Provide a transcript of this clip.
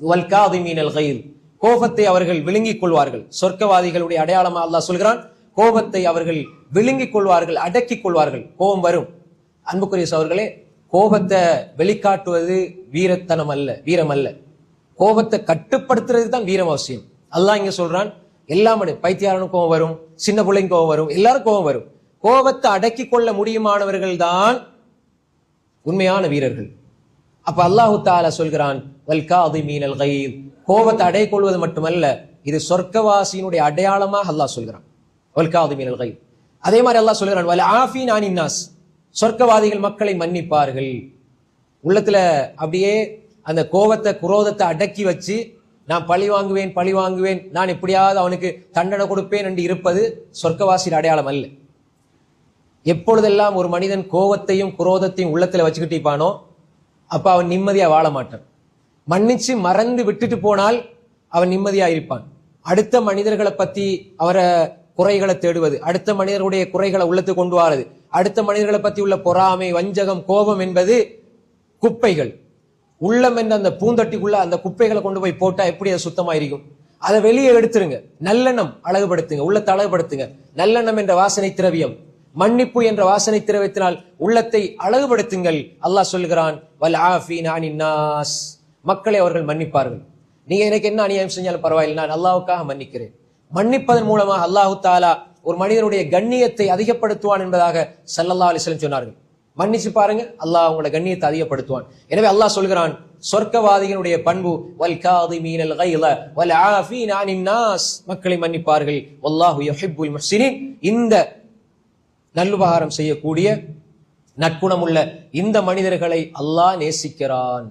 வல் காதிமீனல் கைல், கோபத்தை அவர்கள் விழுங்கிக் கொள்வார்கள். சொர்க்கவாதிகளுடைய அடையாளமா அல்லாஹ் சொல்கிறான், கோபத்தை அவர்கள் விழுங்கிக் கொள்வார்கள், அடக்கிக் கொள்வார்கள். கோபம் வரும். அன்புக்குரிய சகோதரர்களே, கோபத்தை வெளிக்காட்டுவது வீரத்தனம் அல்ல, வீரம் அல்ல. கோபத்தை கட்டுப்படுத்துறது தான் வீரம் அவசியம். அல்லாஹ் இங்க சொல்றான், எல்லாம் பைத்தியாரனும் கோபம் வரும், சின்ன பிள்ளைங்க கோபம் வரும், எல்லாரும் கோபம் வரும். கோபத்தை அடக்கி கொள்ள முடியுமானவர்கள் தான் உண்மையான வீரர்கள். அப்ப அல்லாஹு தஆலா சொல்கிறான், வல் காதிமீனல் கைல், கோபத்தை அடக்கிக் கொள்வது மட்டுமல்ல, இது சொர்க்கவாசியினுடைய அடையாளமாக அல்லாஹ் சொல்கிறான். வல் காதிமீனல் கைல். அதே மாதிரி அல்லாஹ் சொல்கிறான், வல் ஆஃபீன் அனின் நாஸ், சொர்க்கவாதிகள் மக்களை மன்னிப்பார்கள். உள்ளத்துல அப்படியே அந்த கோபத்தை குரோதத்தை அடக்கி வச்சு நான் பழி வாங்குவேன், நான் எப்படியாவது அவனுக்கு தண்டனை கொடுப்பேன் என்று இருப்பது சொர்க்கவாசியின் அடையாளம் அல்ல. எப்பொழுதெல்லாம் ஒரு மனிதன் கோபத்தையும் குரோதத்தையும் உள்ளத்துல வச்சுக்கிட்டு இருப்பானோ அப்ப அவன் நிம்மதியா வாழ மாட்டான். மன்னிச்சு மறந்து விட்டுட்டு போனால் அவன் நிம்மதியா இருப்பான். அடுத்த மனிதர்களை பத்தி அவரை குறைகளை தேடுவது, அடுத்த மனிதர்களுடைய குறைகளை உள்ளத்துக்கு கொண்டு வாரது, அடுத்த மனிதர்களை பத்தி உள்ள பொறாமை, வஞ்சகம், கோபம் என்பது குப்பைகள். உள்ளம் என்ற அந்த பூந்தொட்டிக்குள்ள அந்த குப்பைகளை கொண்டு போய் போட்டா எப்படி அது சுத்தமா இருக்கும்? அதை வெளியே எடுத்துருங்க. நல்லெண்ணம் அழகுபடுத்துங்க, உள்ளத்தை அழகுபடுத்துங்க. நல்லெண்ணம் என்ற வாசனை திரவியம், மன்னிப்பு என்ற வாசனை திரவியத்தினால் உள்ளத்தை அழகுபடுத்துங்கள். அல்லாஹ் சொல்கிறான், வல் ஆஃபீன அனின் நாஸ், மக்களை அவர்கள் மன்னிப்பார்கள். நீங்க எனக்கு என்ன அநியாயம் செஞ்சாலும் பரவாயில்லை, நான் அல்லாஹ்வுக்காக மன்னிக்கிறேன். மன்னிப்பதன் மூலமாக அல்லாஹு தஆலா ஒரு மனிதனுடைய கண்ணியத்தை அதிகப்படுத்துவான் என்பதாக ஸல்லல்லாஹு அலைஹி வஸல்லம் சொன்னார்கள். மன்னிச்சு பாருங்க, அல்லாஹ் உங்களோட கண்ணியத்தை அதிகப்படுத்துவான். எனவே அல்லாஹ் சொல்கிறான், சொர்க்கவாதிகளுடைய பண்பு வல் காதிமீனல் கைல வல் ஆஃபீன அனின் நாஸ், மக்களை மன்னிப்பார்கள். வல்லாஹு யுஹிப்புல் முஹ்சினீன், இந்த நல்லுபகாரம் செய்யக்கூடிய நற்குணமுள்ள இந்த மனிதர்களை அல்லாஹ் நேசிக்கிறான்.